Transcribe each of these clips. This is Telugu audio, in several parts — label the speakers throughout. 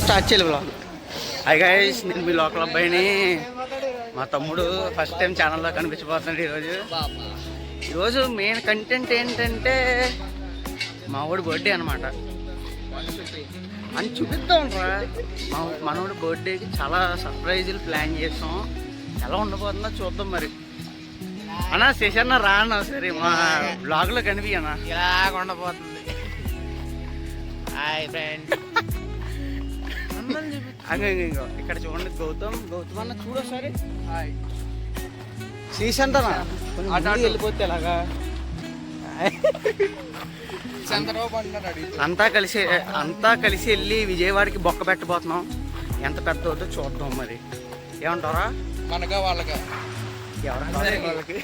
Speaker 1: స్టార్ట్ చేయాలి బ్లాగ్. హాయ్ గైస్, నేను మీ లోకల్ అబ్బాయిని. మా తమ్ముడు ఫస్ట్ టైం ఛానల్లో కనిపించబోతున్నాడు ఈరోజు మెయిన్ కంటెంట్ ఏంటంటే మా వాడి బర్త్డే అనమాట. అని చూపిద్దాం రా. మనోడి బర్త్డేకి చాలా సర్ప్రైజులు ప్లాన్ చేస్తాం. ఎలా ఉండబోతుందో చూద్దాం మరి. అన్నా శేషన్న రా అన్నా, సరే మా బ్లాగ్లో కనిపించనా
Speaker 2: ఇలాగ ఉండబోతుంది. Hi friends.
Speaker 1: ఇంకో ఇక్కడ చూడండి, గౌతమ్ అన్న చూడొకసారి. హాయ్ శ్రీశంతనా వెళ్ళిపోతే ఎలాగా. అంతా కలిసి వెళ్ళి విజయవాడకి బొక్క పెట్టబోతున్నాం. ఎంత పెద్ద అవుతుందో చూద్దాం మరి. ఏమంటారా?
Speaker 2: మనగా వాళ్ళగా
Speaker 1: ఎవరికి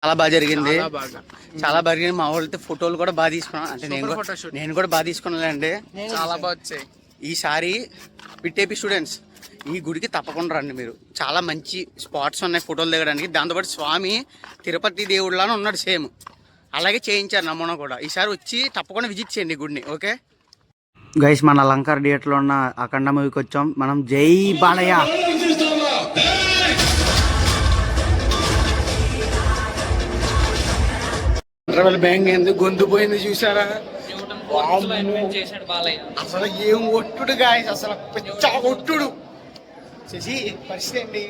Speaker 1: చాలా బాగా జరిగింది. చాలా బాగా జరిగింది. మా వాళ్ళతో ఫోటోలు కూడా బాగా తీసుకున్నాను. అంటే నేను కూడా బాగా తీసుకున్నానండి.
Speaker 2: చాలా బాగా వచ్చాయి.
Speaker 1: ఈసారి పిట్టేపి స్టూడెంట్స్ ఈ గుడికి తప్పకుండా రండి మీరు. చాలా మంచి స్పాట్స్ ఉన్నాయి ఫోటోలు దిగడానికి. దాంతోపాటు స్వామి తిరుపతి దేవుడిలానే ఉన్నాడు సేమ్. అలాగే చేయించారు నమూనా కూడా. ఈసారి వచ్చి తప్పకుండా విజిట్ చేయండి గుడిని. ఓకే గైస్, మన అలంకార్ థియేటర్లో ఉన్న అఖండ మూవీకి వచ్చాం మనం. జై బాలయ్య. బ్యాంక్ ఎందుకు గొంతు పోయింది చూసారా? అసలు ఏం ఒట్టుడు గాయస్, అసలు పిచ్చ ఒట్టుడు చేసి పరిస్థితి.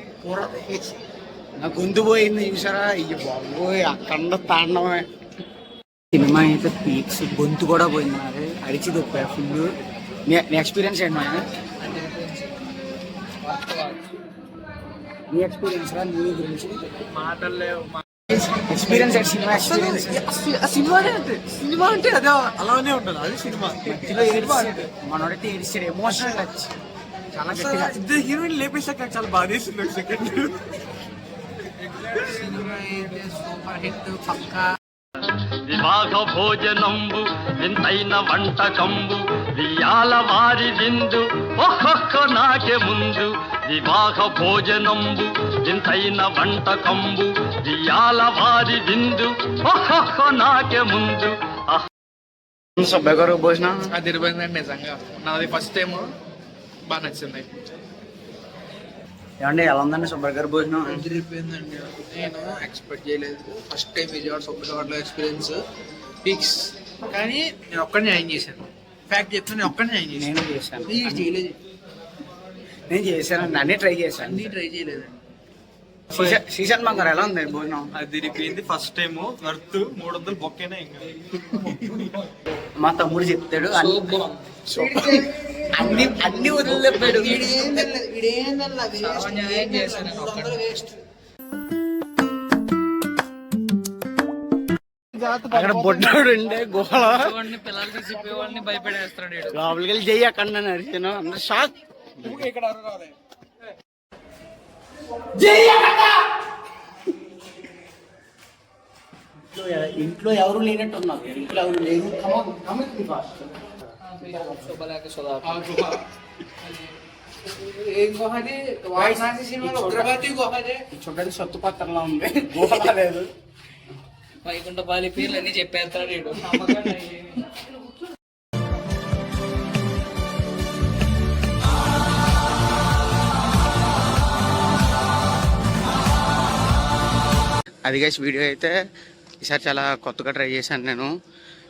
Speaker 1: నా గొంతు పోయింది చూసారా? ఇక బాబోయ్, అఖండ తాండవమే. సినిమా అయితే పీక్స్. గొంతు కూడా పోయింది మరి. అడిచి దొప్పా ఫుల్. నీ ఎక్స్పీరియన్స్ ఏంటి మా? నీ ఎక్స్పీరియన్స్ రా, నీ గురించి
Speaker 2: మాటలేవు.
Speaker 1: Experience cinema experience.
Speaker 2: సినిమా అంటే అదే అలానే ఉంటుంది. అది సినిమా
Speaker 1: మనోడైతే ఏడిస్తాడు. ఎమోషనల్ టచ్ చాలా గట్టిగా.
Speaker 2: ఇద్దరు హీరోయిన్ లేపేసాక నాకు చాలా బాధ వేసింది. సెకండ్
Speaker 3: వివాహ భోజనంబు వింతైన వంటకంబు వియాల వారి విందు ఒక్కొక్క నాకే ముందు. వివాహ భోజనంబు వింతైన వంటకంబు వియాల వారి విందు ఒక్కొక్క నాకే ముందు.
Speaker 1: సుబ్బయ్య గారు భోజనం
Speaker 2: అది ఇరిపోయిందండి నిజంగా. నాది ఫస్ట్ టైం, బాగా నచ్చింది.
Speaker 1: ఏమండి ఎలా ఉందండి సుబ్బయ్య గారు భోజనం?
Speaker 2: అదిరిపోయిందండి. నేను ఎక్స్పెక్ట్ చేయలేదు. First time Vijayawada Subbaiah experience peaks. కానీ నేను ఒక్కడిని జాయిన్ చేశాను. ఫ్యాక్ట్ చెప్తే నేను ఒక్కడిని జాయిన్ చేశాను.
Speaker 1: నేను చేశాను.
Speaker 2: చేయలేదు.
Speaker 1: నేను చేశాను. అన్నీ ట్రై చేశాను.
Speaker 2: అన్నీ ట్రై చేయలేదు.
Speaker 1: శ్రీశాంత్ గారు ఎలా ఉంది భోజనం?
Speaker 4: అదిరిపోయింది. First time worth 300 బొక్కేనా. ఇంకా
Speaker 1: మా తమ్ముడు చెప్తాడు అన్ని వదిలిపెట్టాడు. అక్కడ బొడ్డాడు ఉండే గుహల
Speaker 2: పిల్లలు తీసిపోయేవాడిని భయపడేస్తాడు.
Speaker 1: లోపలికి వెళ్ళి చెయ్యి అక్కడ నడిచాను. అందరు షాక్. ఇంట్లో ఎవరు లేనట్టున్నారు. ఇంట్లో ఎవరు లేరు. చూడండి, సత్తుపత్రంలో ఉంది. గుహ లేదు.
Speaker 2: వైకుంఠపాలి పేర్లు అన్ని చెప్పేస్తాడు.
Speaker 1: అది గైస్ వీడియో అయితే ఈసారి చాలా కొత్తగా ట్రై చేశాను నేను.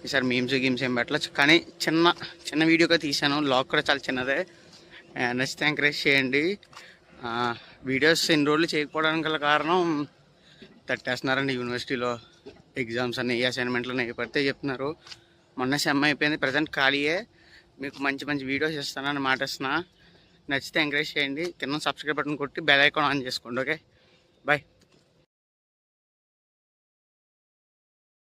Speaker 1: ఈసారి మీమ్స్ గేమ్స్ ఏం పెట్టలేదు, కానీ చిన్న వీడియోగా తీశాను. లాగ్ కూడా చాలా చిన్నదే. నచ్చితే ఎంకరేజ్ చేయండి. వీడియోస్ ఎన్ని రోజులు చేయకపోవడానికి గల కారణం తట్టేస్తున్నారండి యూనివర్సిటీలో ఎగ్జామ్స్ అన్ని అసైన్మెంట్లు అన్నీ పడితే చెప్తున్నారు. మొన్న సెమ్ అయిపోయింది, ప్రజెంట్ ఖాళీయే. మీకు మంచి మంచి వీడియోస్ ఇస్తానని మాట ఇస్తున్నా. నచ్చితే ఎంకరేజ్ చేయండి, కింద సబ్స్క్రైబ్ బటన్ కొట్టి బెల్ ఐకాన్ ఆన్ చేసుకోండి. Okay, bye.